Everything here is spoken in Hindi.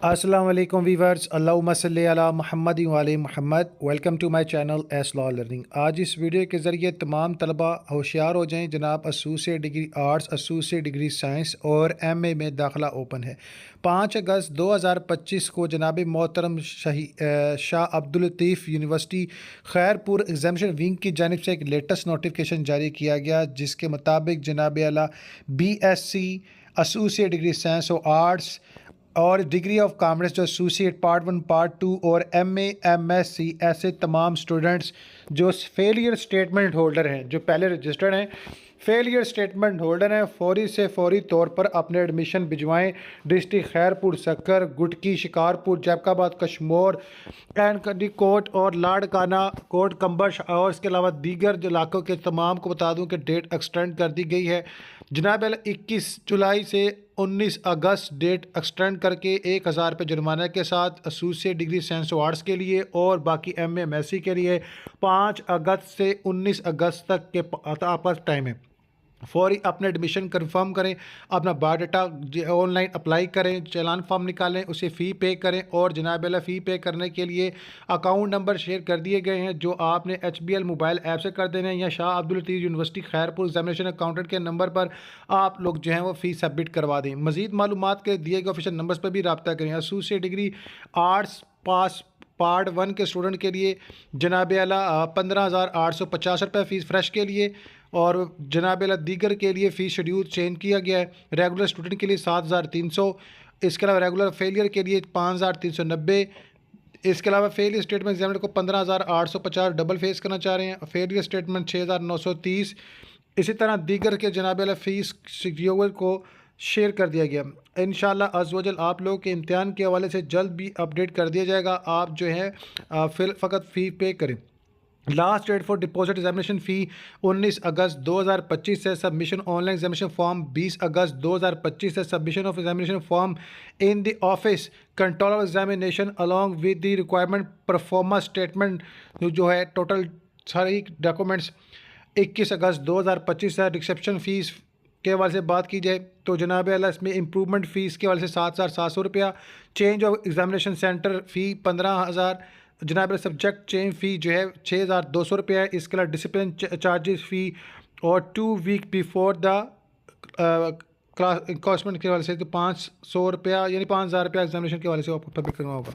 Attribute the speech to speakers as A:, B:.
A: अस्सलाम वालेकुम वीवर्स, अल्लाहुम्मा सल्ली अला मुहम्मद व आले Muhammad. Welcome to my channel S law learning. आज इस वीडियो के ज़रिए तमाम तलबा होशियार हो जाएं। जनाब associate degree arts, associate degree science और एमए में दाखिला ओपन है। 5 अगस्त 2025 को जनाब मोहतरम Shah Abdul Latif university Khairpur examination wing की जानिब से एक लेटेस्ट नोटिफिकेशन जारी किया गया, जिसके मुताबिक जनाब आला BSc एसोसिएट डिग्री साइंस और आर्ट्स और डिग्री ऑफ कॉमर्स जो एसोसिएट पार्ट 1 पार्ट 2 और MA MSc ऐसे तमाम स्टूडेंट्स जो फेलियर स्टेटमेंट होल्डर हैं, जो पहले रजिस्टर्ड हैं, फेलियर स्टेटमेंट होल्डर हैं, फौरी से फौरी तौर पर अपने एडमिशन भिजवाएं। डिस्ट्रिक्ट खैरपुर, सक्कर, गुटकी, शिकारपुर, जैकाबाद, कश्मोर एंड कोट और लाड़काना, कोट कंबश और इसके अलावा दीगर इलाकों के तमाम को बता दूं कि डेट एक्सटेंड कर दी गई है। जनाब 21 जुलाई से 19 अगस्त डेट एक्सटेंड करके 1000 रुपये जुर्माने के साथ एसोसिएट डिग्री साइंस और आर्ट्स के लिए और बाकी MA MSc के लिए 5 अगस्त से 19 अगस्त तक के आपका टाइम है। फौरी अपने एडमिशन कंफर्म करें, अपना बायोडाटा ऑनलाइन अप्लाई करें, चालान फॉर्म निकालें, उसे फ़ी पे करें और जनाब अल्लाह फ़ी पे करने के लिए अकाउंट नंबर शेयर कर दिए गए हैं, जो आपने HBL मोबाइल ऐप से कर देने हैं या Shah Abdul Latif university Khairpur examination accountant के नंबर पर आप लोग जो हैं वो फ़ी सबमिट करवा दें। मज़ीद मालूमात के दिए गए ऑफिशियल नंबर पर भी रब्ता करें। एसोसिएट डिग्री आर्ट्स पास पार्ट 1 के स्टूडेंट के लिए जनाब आला 15,850 रुपये फ़ीस फ्रेश के लिए और जनाब आला दीगर के लिए फ़ीस शेड्यूल चेंज किया गया है। रेगुलर स्टूडेंट के लिए 7,300, इसके अलावा रेगुलर फेलियर के लिए 5,390। इसके अलावा फेलियर स्टेटमेंट एग्जामिनर को 15,850 डबल फेस करना चाह रहे हैं, फेलियर स्टेटमेंट 6,930। इसी तरह दीगर के जनाब आला फ़ीस शेड्यूल को शेयर कर दिया गया। इंशाल्लाह अज़ वजल आप लोगों के इम्तिहान के हवाले से जल्द भी अपडेट कर दिया जाएगा। आप जो है फ़कत फ़ी पे करें। Last date for deposit examination fee 19 August 2025 से, submission online examination form 20 August 2025 से, submission of examination form in the office control of examination along with the requirement proforma statement जो है टोटल सारी डॉक्यूमेंट्स 21 अगस्त 2025 से। रिसेप्शन फ़ीस के हवाले से बात की जाए तो जनाब अल्लाह इसमें इम्प्रूवमेंट फ़ीस के हवाले से 7,700 रुपया, चेंज ऑफ एग्जामिनेशन सेंटर फ़ी 15,000, जनाब सब्जेक्ट चेंज फ़ी जो है 6,200 रुपया है। इसके अलावा डिसिप्लिन चार्जेस फ़ी और 2 वीक बिफोर द क्लास इंकॉस्टमेंट के हवाले से तो 500 रुपया यानी 5,000 रुपया एग्जामिनेशन के हवाले से आपको पेमेंट करना होगा।